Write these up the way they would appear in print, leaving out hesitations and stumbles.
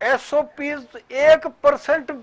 SOPs 1%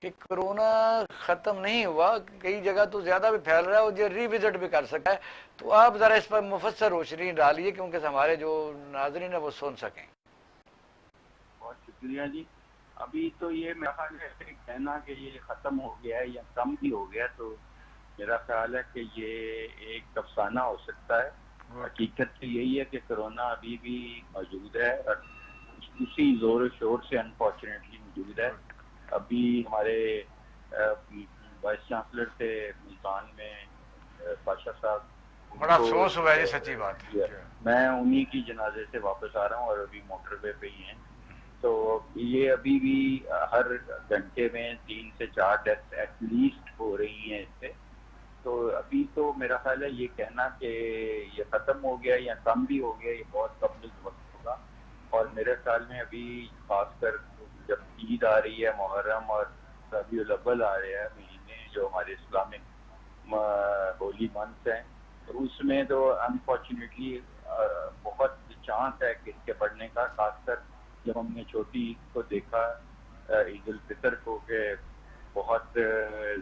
کہ corona ختم نہیں ہوا، کئی جگہ تو زیادہ بھی پھیل رہا ہے اور یہ ری وزٹ بھی کر سکتا ہے. تو آپ ذرا اس پر مفصل روشنی ڈالیے کیونکہ ہمارے جو ناظرین ہیں وہ سن سکیں. بہت شکریہ جی. ابھی تو یہ میرا خیال ہے کہ کہنا کہ یہ ختم ہو گیا ہے یا کم بھی ہو گیا تو میرا خیال ہے کہ یہ ایک افسانہ ہو سکتا ہے. حقیقت تو یہی ہے کہ کرونا ابھی بھی موجود ہے اور اسی زور و شور سے انفارچونیٹلی موجود ہے. ابھی ہمارے وائس چانسلر تھے ملتان میں پاشا صاحب، بڑا افسوس ہوا ہے، یہ سچی بات ہے. میں انہی کی جنازے سے واپس آ رہا ہوں اور ابھی موٹر وے پہ ہی ہیں. تو یہ ابھی بھی ہر گھنٹے میں 3 سے 4 ڈیتھ ایٹ لیسٹ ہو رہی ہیں اس سے. تو ابھی تو میرا خیال ہے یہ کہنا کہ یہ ختم ہو گیا یا کم بھی ہو گیا یہ بہت قبل وقت ہوگا. اور میرے خیال میں ابھی خاص کر جب عید آ رہی ہے، محرم اور ربیع الاول آ رہے ہیں مہینے جو ہمارے اسلامک ہولی منتھ ہیں، تو اس میں تو انفارچونیٹلی بہت چانس ہے کہ اس کے بڑھنے کا. خاص کر جب ہم نے چھوٹی عید کو دیکھا عید الفطر کو کہ بہت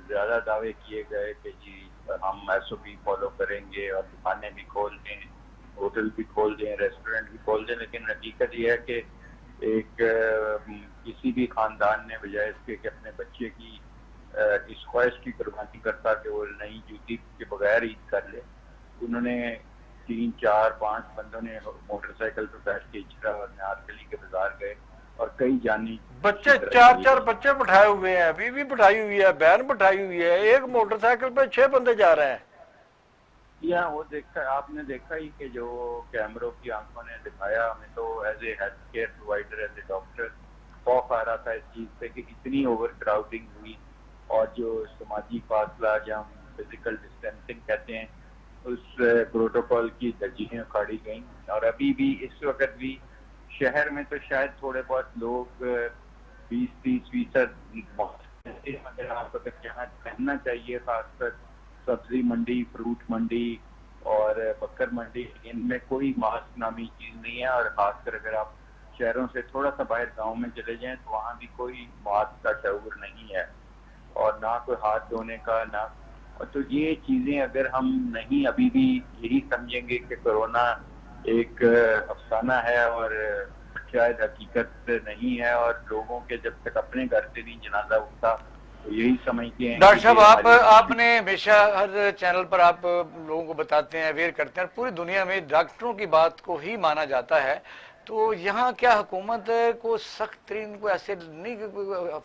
زیادہ دعوے کیے گئے کہ جی ہم ایس او پی فالو کریں گے اور دکانیں بھی کھول دیں، ہوٹل بھی کھول دیں، ریسٹورینٹ بھی کھول دیں. لیکن حقیقت یہ ہے کہ ایک کسی بھی خاندان نے بجائے اس کے کہ اپنے بچے کی اس خواہش کی قربانی کرتا کہ وہ نئی جوتی کے بغیر عید کر لے، انہوں نے 3 4 5 بندوں نے موٹر سائیکل پہ بیٹھ کے اچھرا اور نارکلی کے بازار گئے اور کئی جانی بچے 4 بچے بٹھائے ہوئے ہیں، بیوی بٹھائی ہوئی ہے، بہن بٹھائی ہوئی ہے، ایک موٹر سائیکل پہ 6 بندے جا رہے ہیں. یا وہ دیکھا آپ نے دیکھا ہی کہ جو کیمروں کی آنکھوں نے دکھایا. ہمیں تو as a health care provider as a doctor خوف آ رہا تھا اس چیز پہ کہ اتنی اوور کراؤڈنگ ہوئی اور جو سماجی فاصلہ جو ہم فزیکل ڈسٹینسنگ کہتے ہیں اس پروٹوکول کی ترجیحیں اکھاڑی گئیں. اور ابھی بھی اس وقت بھی شہر میں تو شاید تھوڑے بہت لوگ 20-30% اگر آپ اگر جہاں پہننا چاہیے خاص کر سبزی منڈی، فروٹ منڈی اور بکر منڈی، ان میں کوئی ماسک نامی چیز نہیں ہے. اور خاص کر اگر آپ شہروں سے تھوڑا سا باہر گاؤں میں چلے جائیں تو وہاں بھی کوئی ماسک کا شعور نہیں ہے اور نہ کوئی ہاتھ دھونے کا نہ. تو یہ چیزیں اگر ہم نہیں ابھی بھی یہی سمجھیں گے کہ کرونا ایک افسانہ ہے اور شاید حقیقت نہیں ہے اور لوگوں کے جب تک اپنے گھر سے نہیں جنازہ اٹھتا تو یہی سمجھتے ہیں. ڈاکٹر صاحب آپ نے ہمیشہ ہر چینل پر آپ لوگوں کو بتاتے ہیں، اویئر کرتے ہیں، پوری دنیا میں ڈاکٹروں کی بات کو ہی مانا جاتا ہے. تو یہاں کیا حکومت کو سخت ترین کو ایسے نہیں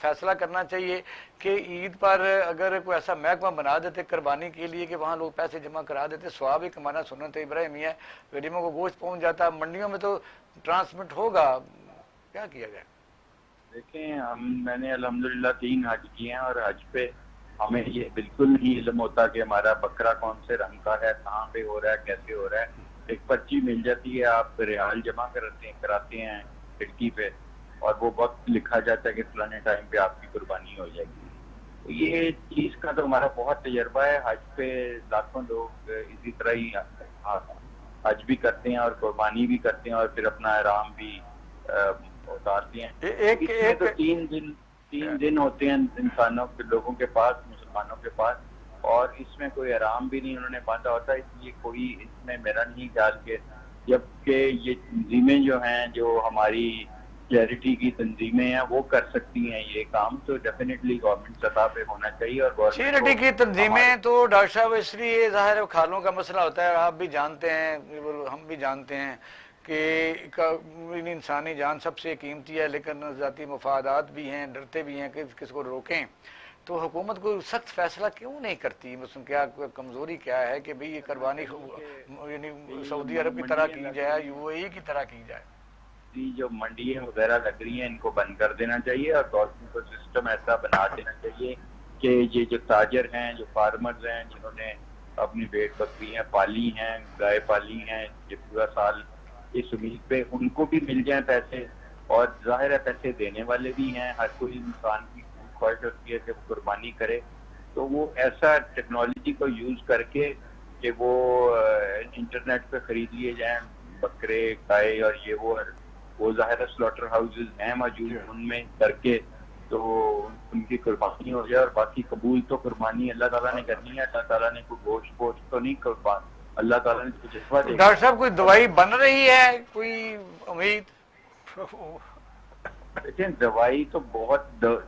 فیصلہ کرنا چاہیے کہ عید پر اگر کوئی ایسا محکمہ بنا دیتے قربانی کے لیے کہ وہاں لوگ پیسے جمع کرا دیتے، ثواب ہی کمانا سنت ابراہیمی ہے، غریبوں کو گوشت پہنچ جاتا، منڈیوں میں تو ٹرانسمٹ ہوگا، کیا کیا جائے؟ دیکھیں میں نے الحمدللہ 3 حج کیے ہیں اور حج پہ ہمیں یہ بالکل نہیں علم ہوتا کہ ہمارا بکرا کون سے رنگ کا ہے، کہاں پہ ہو رہا ہے، کیسے ہو رہا ہے. ایک پرچی مل جاتی ہے، آپ ریال جمع کراتے ہیں کھڑکی پہ اور وہ وقت لکھا جاتا ہے کہ فلانے ٹائم پہ آپ کی قربانی ہو جائے گی. یہ چیز کا تو ہمارا بہت تجربہ ہے. حج پہ لاکھوں لوگ اسی طرح ہی حج بھی کرتے ہیں اور قربانی بھی کرتے ہیں اور پھر اپنا احرام بھی اتارتے ہیں. اس میں تو 3 دن ہوتے ہیں انسانوں کے، لوگوں کے پاس، مسلمانوں کے پاس، اور اس میں کوئی احرام بھی نہیں انہوں نے باندھا ہوتا. اس لیے کوئی اس میں میرا نہیں خیال کہ جبکہ یہ تنظیمیں جو ہیں جو ہماری چیریٹی کی تنظیمیں ہیں وہ کر سکتی ہیں یہ کام، تو ڈیفینیٹلی گورنمنٹ سطح پہ ہونا چاہیے. اور چیریٹی کی تنظیمیں تو ڈاکٹر صاحب اس لیے ظاہر ہے کھالوں کا مسئلہ ہوتا ہے، آپ بھی جانتے ہیں، ہم بھی جانتے ہیں کہ انسانی جان سب سے قیمتی ہے، لیکن ذاتی مفادات بھی ہیں، ڈرتے بھی ہیں کہ کس کو روکیں. تو حکومت کو سخت فیصلہ کیوں نہیں کرتی؟ مثلا کیا کمزوری کیا ہے کہ بھئی یہ قربانی یعنی سعودی عرب کی طرح کی جائے، یو اے ای کی طرح کی جائے؟ جو منڈیاں وغیرہ لگ رہی ہیں ان کو بند کر دینا چاہیے اور گورنمنٹ کو سسٹم ایسا بنا دینا چاہیے کہ یہ جو تاجر ہیں، جو فارمرز ہیں، جنہوں نے اپنی بھیڑ بکریاں پالی ہیں، گائے پالی ہیں یہ پورا سال اس امید پہ، ان کو بھی مل جائیں پیسے. اور ظاہر ہے پیسے دینے والے بھی ہیں، ہر کوئی انسان کی خواہش ہوتی ہے کہ وہ قربانی کرے. تو وہ ایسا ٹیکنالوجی کو یوز کر کے کہ وہ انٹرنیٹ پہ خرید لیے جائیں بکرے، گائے اور یہ وہ ظاہر سلاٹر ہاؤسز ہیں موجود، ان میں کر کے تو ان کی قربانی ہو جائے. اور باقی قبول تو قربانی اللہ تعالیٰ نے کرنی ہے. اللہ تعالیٰ نے کوئی گوشت تو نہیں قربان, اللہ تعالیٰ نے کچھ جذبہ دے. ڈاکٹر صاحب کوئی دوائی بن رہی ہے, کوئی امید؟ دیکھیں دوائی تو بہت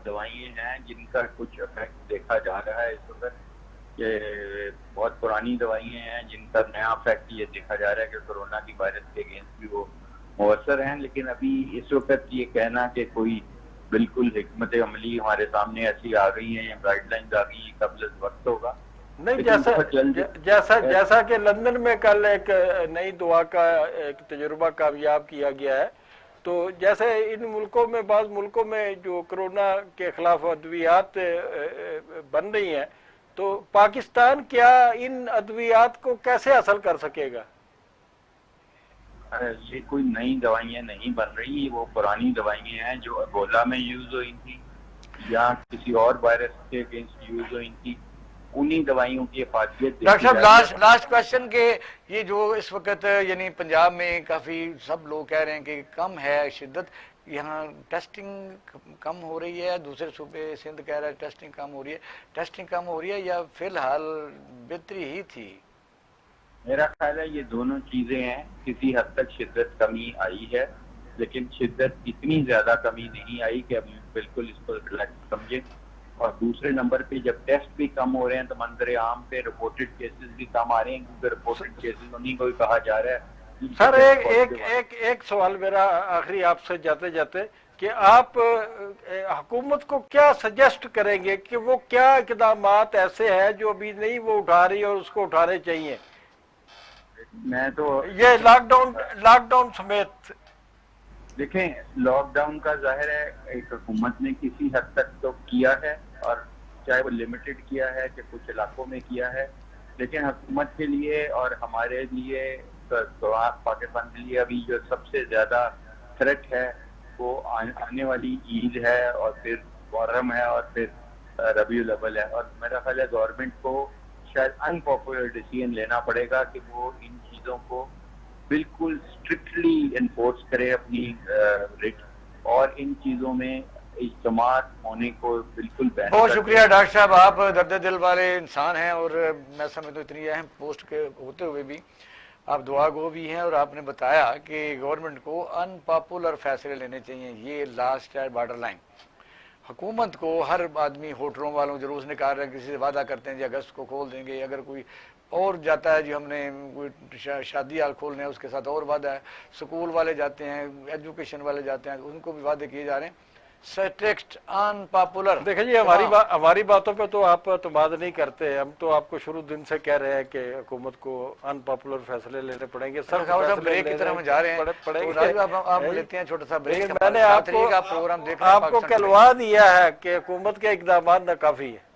دوائیں ہیں جن کا کچھ افیکٹ دیکھا جا رہا ہے اس وقت, کہ بہت پرانی دوائیں ہیں جن کا نیا افیکٹ یہ دیکھا جا رہا ہے کہ کورونا کی وائرس کے اگینسٹ بھی وہ مؤثر ہیں. لیکن ابھی اس وقت یہ کہنا کہ کوئی بالکل حکمت عملی ہمارے سامنے ایسی آ گئی ہیں یا گائیڈ لائنز آ گئی ہیں, قبل وقت ہوگا. نہیں, جیسا کہ لندن میں کل ایک نئی دوا کا ایک تجربہ کامیاب کیا گیا ہے, تو جیسے ان ملکوں میں, بعض ملکوں میں جو کرونا کے خلاف ادویات بن رہی ہیں, تو پاکستان کیا ان ادویات کو کیسے حاصل کر سکے گا؟ یہ کوئی نئی دوائیں نہیں بن رہی, وہ پرانی دوائیں ہیں جو ایبولا میں یوز ہوئی تھی یا کسی اور وائرس کے اگینسٹ یوز ہوئی تھی. انہی دوائیوں کی افادیت. ڈاکٹر صاحب لاسٹ کوشچن کہ یہ جو اس وقت یعنی پنجاب میں کافی سب لوگ کہہ رہے ہیں کہ کم ہے شدت, یہاں ٹیسٹنگ کم ہو رہی ہے, دوسرے صوبے سندھ کہہ رہا ہے ٹیسٹنگ کم ہو رہی ہے یا فی الحال بہتری ہی تھی؟ میرا خیال ہے یہ دونوں چیزیں ہیں. کسی حد تک شدت کمی آئی ہے, لیکن شدت اتنی زیادہ کمی نہیں آئی کہ اب بالکل اس کو ریلیکس سمجھیں. اور دوسرے نمبر پہ جب ٹیسٹ بھی کم ہو رہے ہیں تو منظر عام پہ رپورٹڈ کیسز بھی کم آ رہے ہیں, کیونکہ رپورٹڈ کیسز انہیں کو کہا جا رہا ہے. سر ایک سوال میرا آخری آپ سے جاتے جاتے, کہ آپ حکومت کو کیا سجیسٹ کریں گے کہ وہ کیا اقدامات ایسے ہیں جو ابھی نہیں وہ اٹھا رہی اور اس کو اٹھانے چاہیے؟ میں تو یہ لاک ڈاؤن سمیت دیکھیں, لاک ڈاؤن کا ظاہر ہے ایک حکومت نے کسی حد تک تو کیا ہے, اور چاہے وہ لمیٹڈ کیا ہے کہ کچھ علاقوں میں کیا ہے, لیکن حکومت کے لیے اور ہمارے لیے پاکستان کے لیے ابھی جو سب سے زیادہ تھریٹ ہے وہ آنے والی عید ہے, اور پھر محرم ہے, اور پھر ربیع الاول ہے. اور میرا خیال ہے گورنمنٹ کو شاید ان پاپولر ڈیسیژن لینا پڑے گا کہ وہ ان چیزوں کو بالکل اسٹرکٹلی انفورس کرے اپنی رٹ, اور ان چیزوں میں اجتماع ہونے کو بالکل بین. بہت شکریہ ڈاکٹر صاحب, آپ درد دل والے انسان ہیں, اور میں سمجھتا ہوں اتنی اہم پوسٹ کے ہوتے ہوئے بھی آپ دعا گو بھی ہیں, اور آپ نے بتایا کہ گورنمنٹ کو ان پاپولر فیصلے لینے چاہیے. یہ لاسٹ ہے بارڈر لائن. حکومت کو ہر آدمی, ہوٹلوں والوں جلوس نکال رہے ہیں, کسی سے وعدہ کرتے ہیں جی اگست کو کھول دیں گے, اگر کوئی اور جاتا ہے جی ہم نے کوئی شادی ہال کھولنے ہیں اس کے ساتھ اور وعدہ ہے, سکول والے جاتے ہیں, ایجوکیشن والے جاتے ہیں, ان کو بھی وعدے کیے جا رہے ہیں. سٹرکٹ ان پاپولر. دیکھیں جی ہماری باتوں پہ تو آپ اعتماد نہیں کرتے, ہم تو آپ کو شروع دن سے کہہ رہے ہیں کہ حکومت کو ان پاپولر فیصلے لینے پڑیں گے. سب بریک کی طرف ہم جا رہے ہیں, آپ لیتے ہیں چھوٹا سا بریک. میں نے آپ کو کہلوا دیا ہے کہ حکومت کے اقدامات ناکافی ہیں.